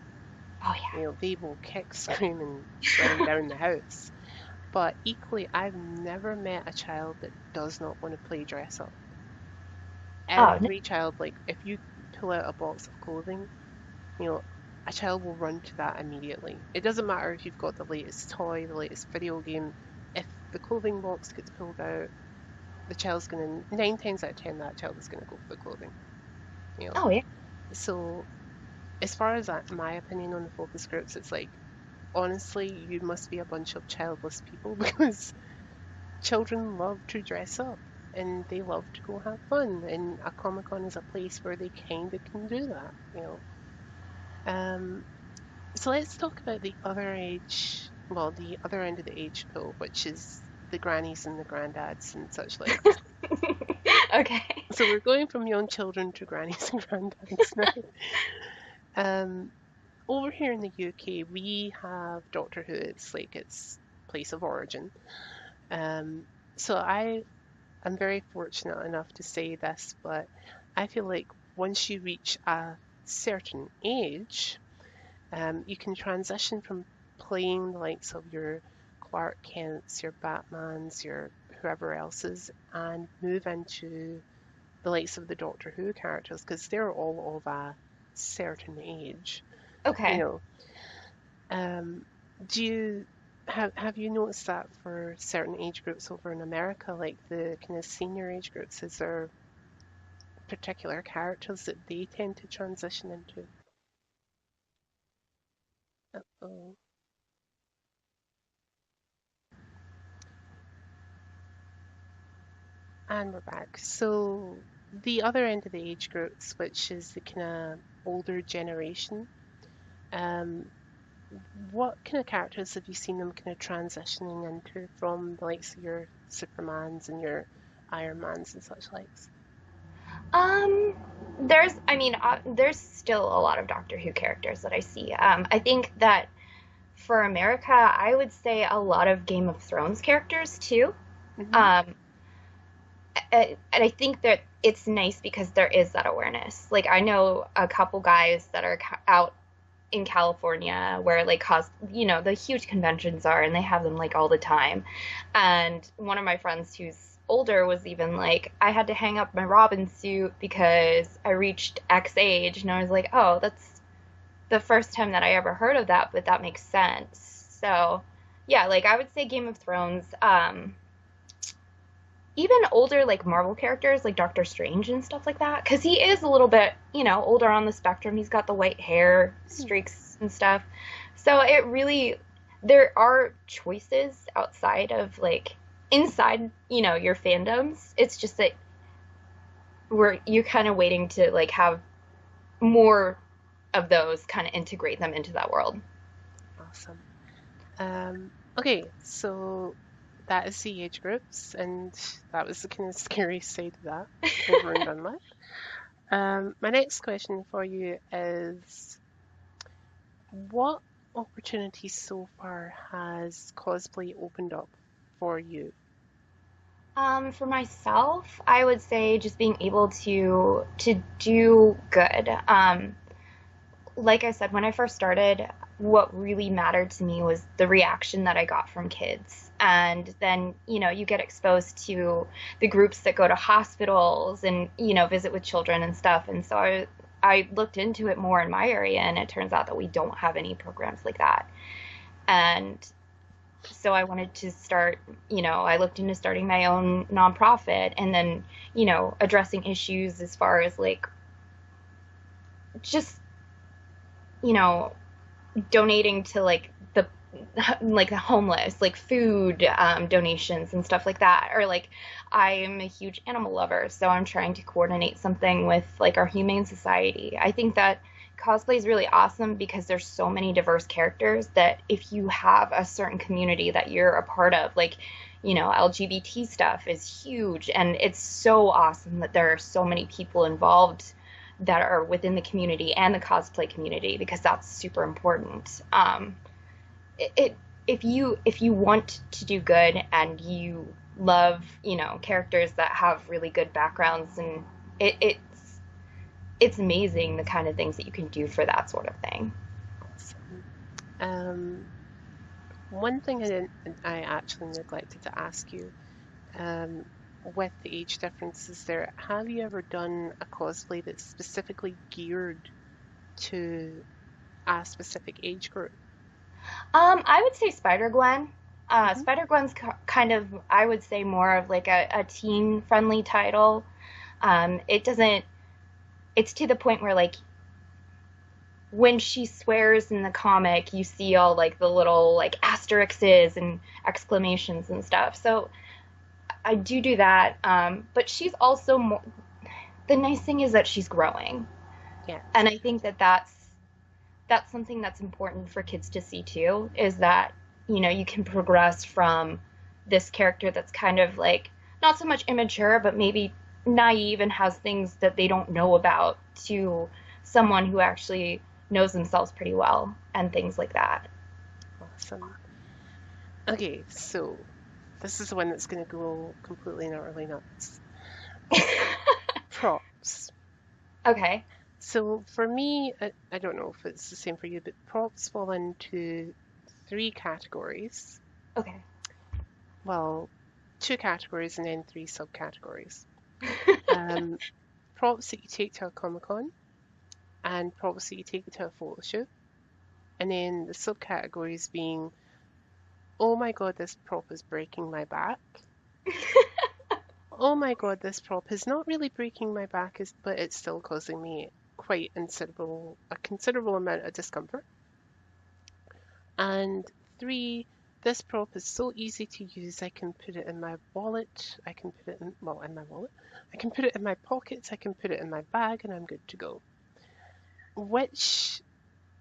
oh yeah. You know, they will kick, scream, and run down the house. But equally, I've never met a child that does not want to play dress up. Oh no. Every child, like, if you pull out a box of clothing, you know, a child will run to that immediately. It doesn't matter if you've got the latest toy, the latest video game. If the clothing box gets pulled out, the child's gonna, 9 times out of 10, that child is gonna go for the clothing. You know, Oh yeah. so as far as my opinion on the focus groups, it's like, honestly, you must be a bunch of childless people because children love to dress up and they love to go have fun. And a Comic Con is a place where they kind of can do that, you know. Um, so let's talk about the other age, well, the other end of the age pool, which is the grannies and the granddads and such like. Okay. So we're going from young children to grannies and granddads now. Um, Over here in the UK, we have Doctor Who. It's like its place of origin. Um, so I am very fortunate enough to say this, but I feel like once you reach a certain age, You can transition from playing the likes of your Clark Kents, your Batmans, your whoever else's, and move into the likes of the Doctor Who characters because they're all of a certain age. You Okay. know, um, do you have you noticed that for certain age groups over in America, like the kind of senior age groups, is there particular characters that they tend to transition into? Oh, and we're back. So the other end of the age groups, which is the kind of older generation, um, what kind of characters have you seen them kind of transitioning into from the likes of your Supermans and your Iron Mans and such likes? Um, there's still a lot of Doctor Who characters that I see. I think that for America, I would say a lot of Game of Thrones characters too. Hmm. Um, and I think that it's nice because there is that awareness. Like I know a couple guys that are out in California where like the huge conventions are and they have them like all the time. And one of my friends who's older was even like, I had to hang up my Robin suit because I reached X age. And I was like, oh, that's the first time that I ever heard of that, but that makes sense. So yeah, like I would say Game of Thrones. Even older like Marvel characters like Doctor Strange and stuff like that because he is a little bit, older on the spectrum. He's got the white hair streaks and stuff. So it really there are choices outside of like inside, your fandoms. It's just that you're kind of waiting to like have more of those kind of integrate them into that world. Awesome. Okay, so that is the age groups, and that was the kind of scary side of that over and done with. My next question for you is what opportunities so far has cosplay opened up for you? For myself, I would say just being able to do good. Like I said, when I first started, what really mattered to me was the reaction that I got from kids. And then, you get exposed to the groups that go to hospitals and, visit with children and stuff. And so I looked into it more in my area, and it turns out that we don't have any programs like that. And so I wanted to start, I looked into starting my own nonprofit and then, addressing issues as far as like just, you know, donating to like the homeless, like food donations and stuff like that. Or like I'm a huge animal lover, so I'm trying to coordinate something with like our humane society. I think that cosplay is really awesome because there's so many diverse characters that if you have a certain community that you're a part of, like LGBT stuff is huge, and it's so awesome that there are so many people involved that are within the community and the cosplay community because that's super important. It if you want to do good and you love characters that have really good backgrounds, and it's amazing the kind of things that you can do for that sort of thing. Awesome. Um, one thing I actually neglected to ask you, um, with the age differences there, have you ever done a cosplay that's specifically geared to a specific age group? I would say Spider Gwen. Hmm. Spider Gwen's kind of, I would say, more of like a teen friendly title. It doesn't it's to the point where like when she swears in the comic, you see all like the little like asterisks and exclamations and stuff. So I do that. But she's also more. The nice thing is that she's growing, and Yes. I think that that's something that's important for kids to see too. Is that you can progress from this character that's kind of like not so much immature, but maybe naive and has things that they don't know about to someone who actually knows themselves pretty well and things like that. Awesome. Okay, so this is the one that's going to go completely and utterly nuts. Props. Okay. So for me, I don't know if it's the same for you, but props fall into three categories. Okay. Well, two categories and then three subcategories. Um, Props that you take to a Comic Con and props that you take to a photo shoot. And then the subcategories being, oh my god, this prop is breaking my back. Oh my god, this prop is not really breaking my back, but it's still causing me quite a considerable amount of discomfort. And three, this prop is so easy to use. I can put it in my wallet. I can put it in, well, in my wallet. I can put it in my pockets. I can put it in my bag, and I'm good to go. Which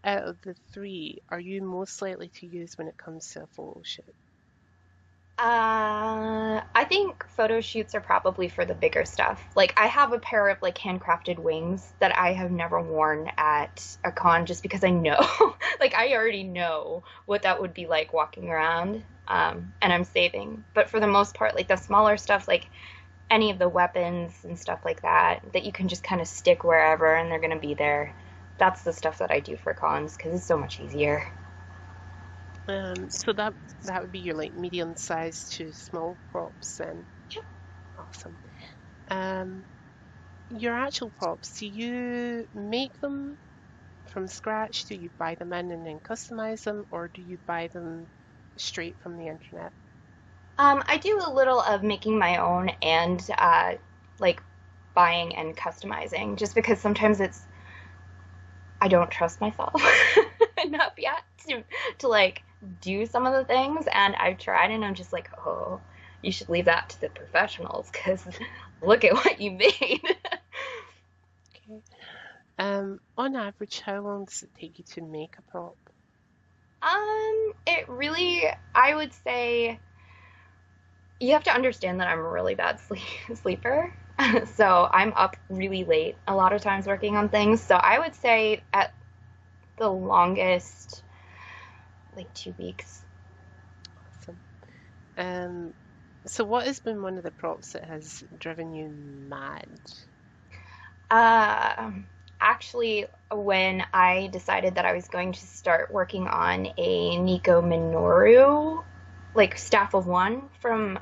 out of the three are you most likely to use when it comes to a photo shoot? I think photo shoots are probably for the bigger stuff. Like I have a pair of like handcrafted wings that I have never worn at a con just because I know, like I already know what that would be like walking around. And I'm saving. But for the most part, like the smaller stuff, like any of the weapons and stuff like that, that you can just kind of stick wherever and they're gonna be there. That's the stuff that I do for cons because it's so much easier. So that would be your like medium sized to small props then. Awesome. Um, your actual props, do you make them from scratch? Do you buy them in and then customize them, or do you buy them straight from the internet? I do a little of making my own and like buying and customizing, just because sometimes I don't trust myself enough yet to like do some of the things, and I've tried, and I'm just like, oh, you should leave that to the professionals because look at what you made. Okay. On average, how long does it take you to make a prop? It really, I would say you have to understand that I'm a really bad sleeper. So I'm up really late a lot of times working on things. So I would say at the longest, like 2 weeks. Awesome. Um, so what has been one of the props that has driven you mad? Uh, Actually, when I decided that I was going to start working on a Nico Minoru, like staff of one from,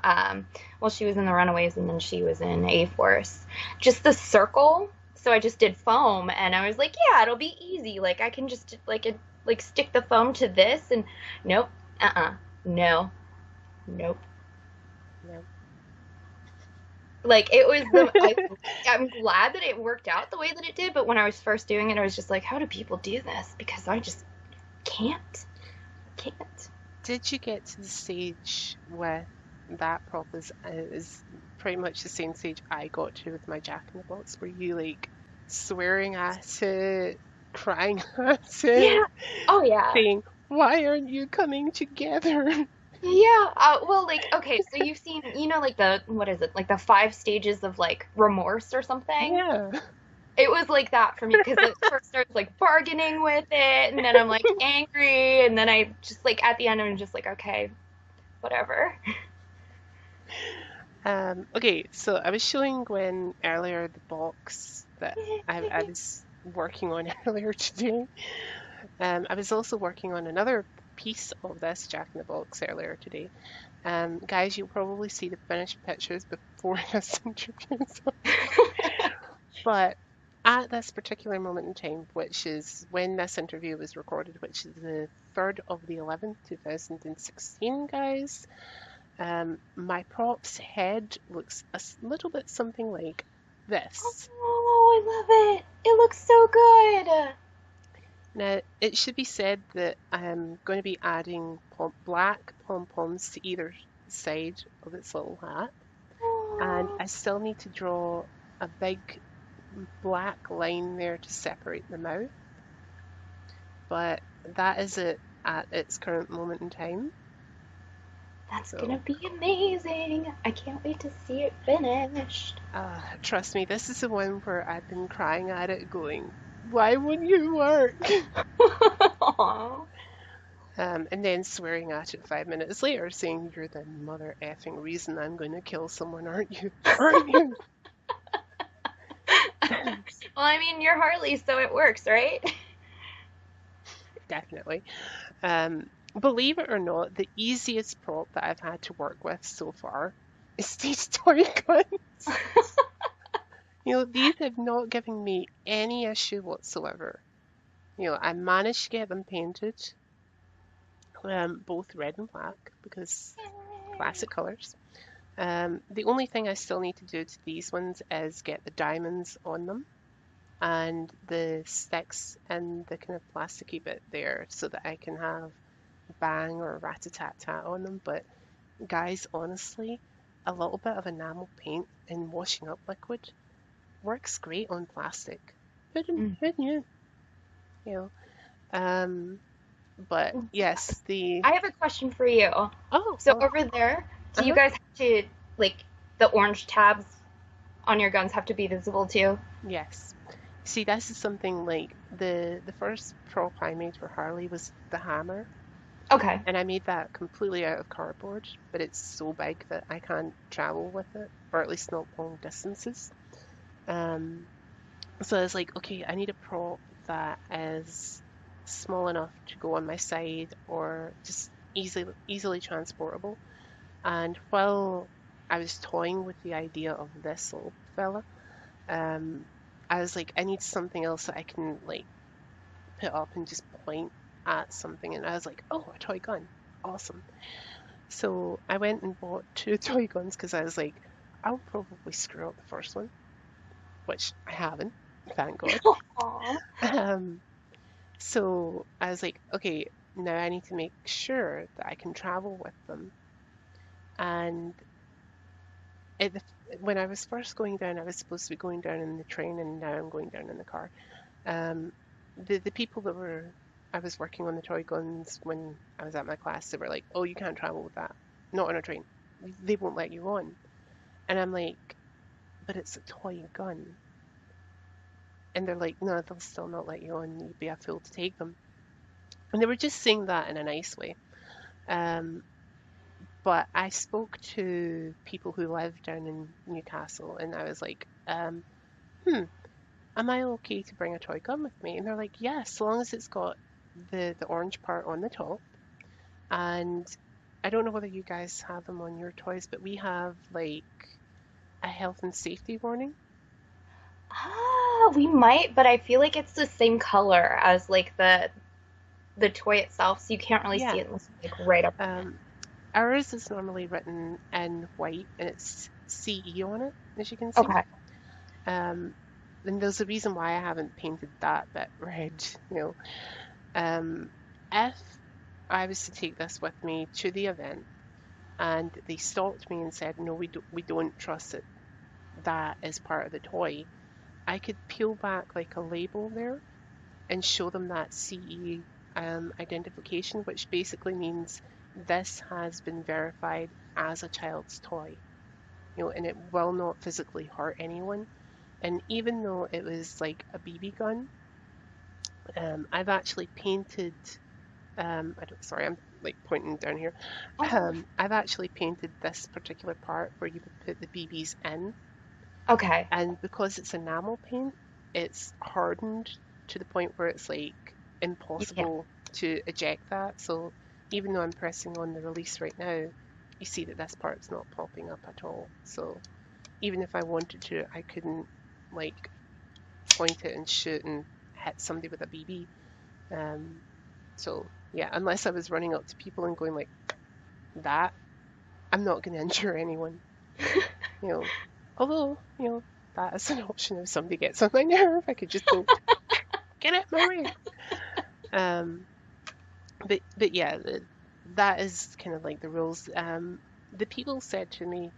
well, she was in the Runaways and then she was in A Force. Just the circle. So I just did foam and I was like, yeah, it'll be easy. Like I can just like stick the foam to this and nope, no, nope. No. Like it was I'm glad that it worked out the way that it did, but when I was first doing it, I was just like, how do people do this? Because I just can't. Can't. Did you get to the stage with that prop is pretty much the same stage I got to with my Jack in the Box? Were you like swearing at it, crying at Yeah. it, Oh yeah. saying, why aren't you coming together? Yeah. Well, like, okay, so you've seen, like what is it? Like the 5 stages of like remorse or something? Yeah. It was like that for me because at first I was like bargaining with it, and then I'm like angry, and then I just like at the end I'm just like, okay, whatever. Okay, so I was showing Gwen earlier the box that I was working on earlier today. I was also working on another piece of this Jack in the Box earlier today. Guys, you'll probably see the finished pictures before this interview. But at this particular moment in time, which is when this interview was recorded, which is the 3rd of the 11th, 2016, guys, my prop's head looks little bit something like this. Oh, I love it. It looks so good. Now, it should be said that I'm going to be adding black pom-poms to either side of its little hat, and Oh, I still need to draw a big black line there to separate the mouth, but that is it at its current moment in time. that's gonna So, be amazing. I can't wait to see it finished. trust me, this is the one where I've been crying at it going, why wouldn't you work? Aw. And then swearing at it 5 minutes later, saying, you're the mother effing reason I'm going to kill someone, aren't you? Aren't you? Well, I mean, you're Harley, so it works, right? Definitely. Believe it or not, the easiest prop that I've had to work with so far is these toy guns. These have not given me any issue whatsoever. I managed to get them painted, both red and black, because classic colors. The only thing I still need to do to these ones is get the diamonds on them and the sticks and the kind of plasticky bit there so that I can have bang or rat-a-tat-tat on them. But guys, honestly, a little bit of enamel paint and washing up liquid works great on plastic. Who knew? You know. But yes, the I have a question for you. oh, So over there, do you uh-huh. guys have to, like, the orange tabs on your guns have to be visible too? Yes. See, this is something like the first prop I made for Harley was the hammer, Okay. and I made that completely out of cardboard, but it's so big that I can't travel with it, or at least not long distances. Um, so I was like, okay, I need a prop that is small enough to go on my side or just easily transportable. And while I was toying with the idea of this little fella, um, I was like, I need something else that I can like put up and just point at something. And I was like, oh, a toy gun. Awesome. So I went and bought two toy guns because I was like, I'll probably screw up the first one, which I haven't, thank God. Aw. Um, so I was like, okay, now I need to make sure that I can travel with them. And it, when I was first going down, I was supposed to be going down in the train, and now I'm going down in the car. Um, the people that were I was working on the toy guns when I was at my class, they were like, "Oh, you can't travel with that, not on a train. They won't let you on." And I'm like, "But it's a toy gun." And they're like, "No, they'll still not let you on. You'd be a fool to take them." And they were just saying that in a nice way. Um, but I spoke to people who live down in Newcastle, and I was like, "Hmm, am I okay to bring a toy gun with me?" And they're like, yes, so long as it's got the orange part on the top. And I don't know whether you guys have them on your toys, but we have like a health and safety warning. Ah, we might, but I feel like it's the same color as like the toy itself, so you can't really see Yeah. it unless you like right up. Um, Ours is normally written in white and it's CE on it, as you can see. Okay. Um, and there's a reason why I haven't painted that bit red, you know. If I was to take this with me to the event, and they stopped me and said, "No, we don't trust it. That is part of the toy." I could peel back like a label there and show them that CE identification, which basically means this has been verified as a child's toy, and it will not physically hurt anyone. And even though it was like a BB gun, I've actually painted. I don't, sorry, I'm like pointing down here. Oh, I've actually painted this particular part where you would put the BBs in, okay. and because it's enamel paint, it's hardened to the point where it's like You can't. impossible to eject that. So even though I'm pressing on the release right now, you see that this part's not popping up at all. So even if I wanted to, I couldn't like point it and shoot and hit somebody with a BB. Um, so yeah, unless I was running up to people and going like that, I'm not going to injure anyone. You know, although that is an option if somebody gets on my nerve, I could just go get out my way. Um, but yeah, that is kind of like the rules. The people said to me,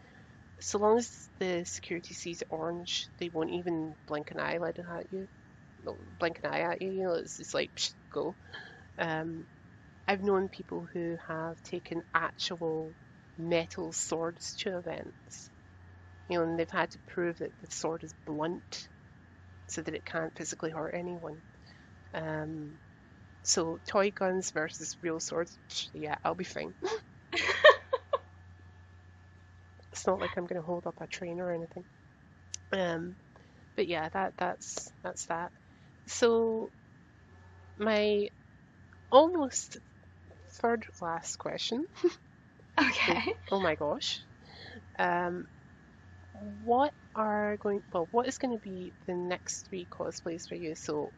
so long as the security sees orange, they won't even blink an eyelid at you. No, blink an eye at you. It's just like psh, go. Um, I've known people who have taken actual metal swords to events, and they've had to prove that the sword is blunt so that it can't physically hurt anyone. Um, so toy guns versus real swords, yeah, I'll be fine. It's not like I'm going to hold up a train or anything. Um, But yeah, that's that. So my almost third last question is, Okay. oh my gosh, um, what is going to be the next three cosplays for you? So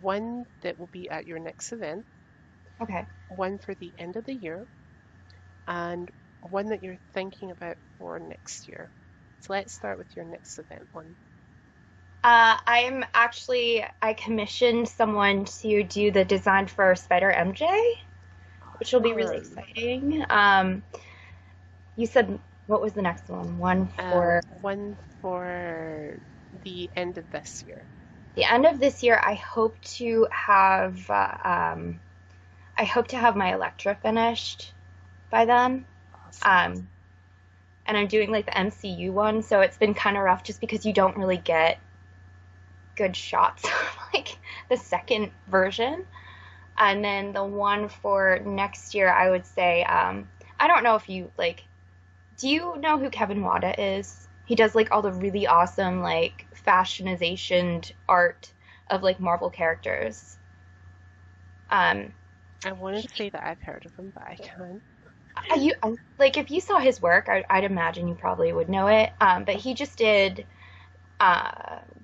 one that will be at your next event, Okay. one for the end of the year, and one that you're thinking about for next year. So let's start with your next event one. I commissioned someone to do the design for Spider MJ, which will be really Awesome. exciting. You said, what was the next one? One for One for the end of this year. the end of this year. I hope to have my Electra finished by then. Awesome. Um, and I'm doing like the MCU one, so it's been kind of rough just because you don't really get good shots of like the second version. And then the one for next year, I would say, I don't know if you like, do you know who Kevin Wada is? He does like all the really awesome like fashionization art of like Marvel characters. Um, I want to say that I've heard of him, but I can't. like if you saw his work, I'd imagine you probably would know it. But he just did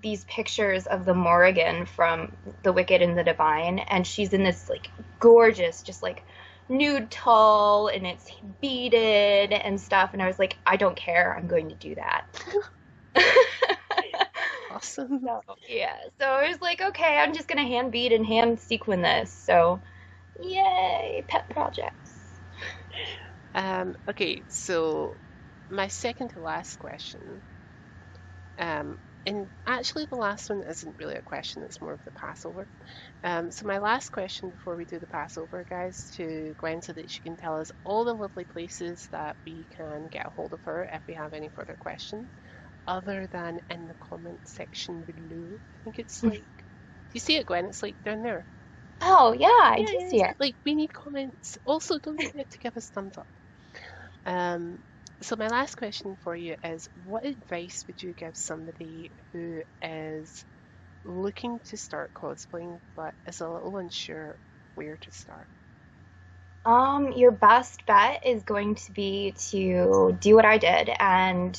these pictures of the Morrigan from The Wicked and the Divine, and she's in this like gorgeous, just like nude tulle, and it's beaded and stuff. And I was like, I don't care, I'm going to do that. Awesome. So yeah, so I was like, okay, I'm just gonna hand bead and hand sequin this. So yay, pet projects. Okay, so my second to last question, um, and actually the last one isn't really a question, it's more of the Passover. So my last question before we do the Passover, guys, to Gwen so that she can tell us all the lovely places that we can get a hold of her if we have any further questions, other than in the comment section below. I think it's like, do you see it, Gwen? It's like down there. Oh yeah, I do see Yes, it. like we need comments. Also, don't forget to give us thumbs up. Um, so my last question for you is, what advice would you give somebody who is looking to start cosplaying but is a little unsure where to start? Your best bet is going to be to do what I did and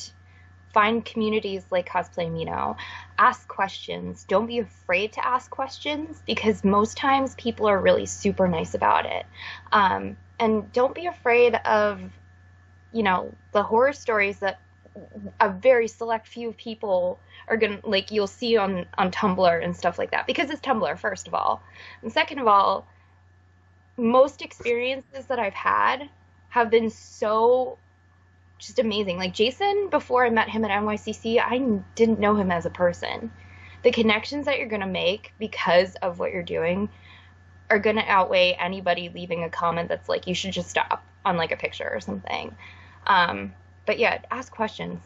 find communities like Cosplay Mino. Ask questions. Don't be afraid to ask questions because most times people are really super nice about it. And don't be afraid of, the horror stories that a very select few people are gonna like you'll see on Tumblr and stuff like that because it's Tumblr first of all, and second of all, most experiences that I've had have been so just amazing. Like Jason, before I met him at NYCC, I didn't know him as a person. The connections that you're going to make because of what you're doing are going to outweigh anybody leaving a comment that's like, you should just stop on like a picture or something. But yeah, ask questions.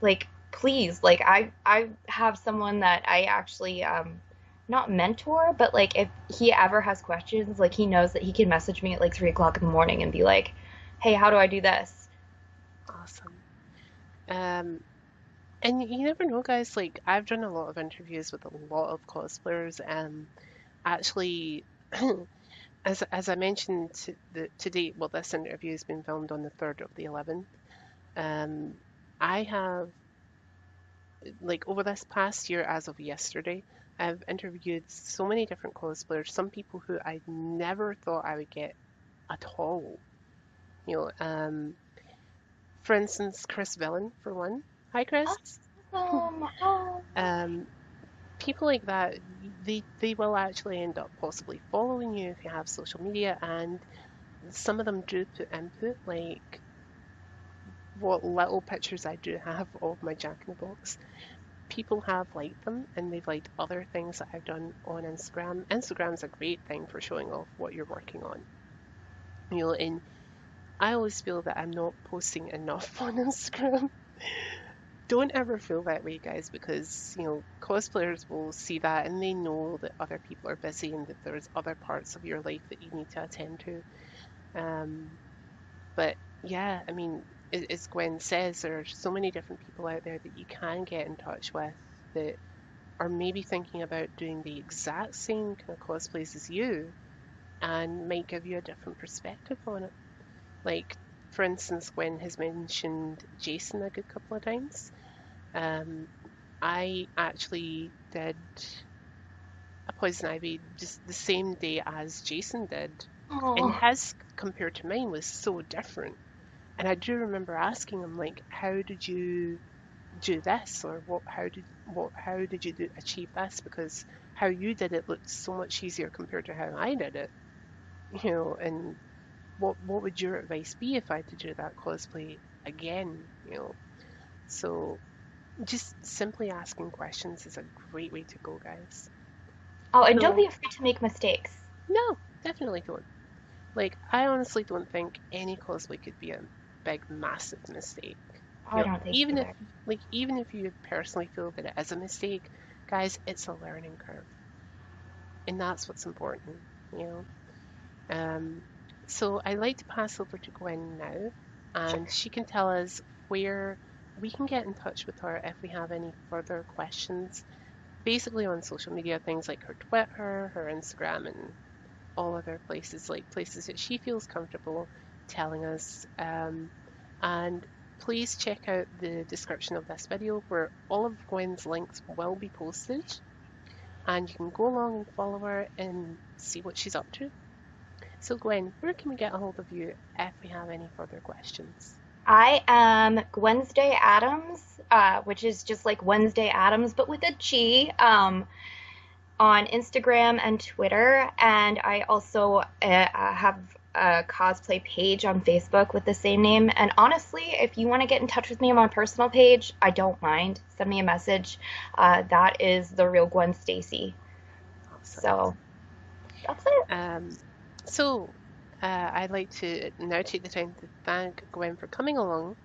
Like, please, like I have someone that I actually, not mentor, but like if he ever has questions, like he knows that he can message me at like 3 o'clock in the morning and be like, hey, how do I do this? Awesome. Um, and you never know, guys. Like I've done a lot of interviews with a lot of cosplayers, and actually, as I mentioned to date, well, this interview has been filmed on the 3rd of the 11th. Um, I have like over this past year, as of yesterday, I've interviewed so many different cosplayers, some people who I never thought I would get at all. You know, for instance, Chris Villain, for one. Hi, Chris. Oh, Um, People like that, they will actually end up possibly following you if you have social media, and some of them do put input, like what little pictures I do have of my Jack in the Box. People have liked them and they've liked other things that I've done on Instagram. Instagram's a great thing for showing off what you're working on. You know, and I always feel that I'm not posting enough on Instagram. Don't ever feel that way, guys, because cosplayers will see that and they know that other people are busy and that there's other parts of your life that you need to attend to. Um, but yeah, I mean, as Gwen says, there are so many different people out there that you can get in touch with that are maybe thinking about doing the exact same kind of cosplays as you and might give you a different perspective on it. Like, for instance, Gwen has mentioned Jason a good couple of times. Um, I actually did a poison ivy just the same day as Jason did, and Oh, his compared to mine was so different. And I do remember asking him like, "How did you do this?" or how did you achieve this? Because how you did it looked so much easier compared to how I did it, and what would your advice be if I had to do that cosplay again? So just simply asking questions is a great way to go, guys. oh, and don't So be afraid to make mistakes. no, definitely don't. Like, I honestly don't think any cosplay could be a big, massive mistake. Oh, I don't think Even if, either. like, even if you personally feel that it is a mistake, guys, it's a learning curve, and that's what's important, you know. Um, so I'd like to pass over to Gwen now, Sure. and she can tell us where we can get in touch with her if we have any further questions, basically on social media, things like her Twitter, her Instagram, and all other places, like places that she feels comfortable telling us. And please check out the description of this video where all of Gwen's links will be posted, and you can go along and follow her and see what she's up to. So, Gwen, where can we get a hold of you if we have any further questions? I am Gwensday Addams, which is just like Wednesday Addams, but with a G, on Instagram and Twitter. And I also have a cosplay page on Facebook with the same name. And honestly, if you want to get in touch with me on my personal page, I don't mind. Send me a message. That is the real Gwen Stacy. Awesome. So that's it. Um, so, I'd like to now take the time to thank Gwen for coming along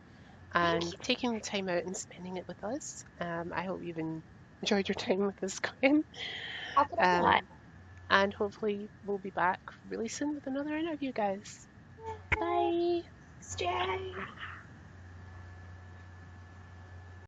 Thank and you. taking the time out and spending it with us. I hope you've enjoyed your time with us, Gwen. How could I not? Um, and hopefully we'll be back really soon with another interview, guys. Bye. Thanks, Jay.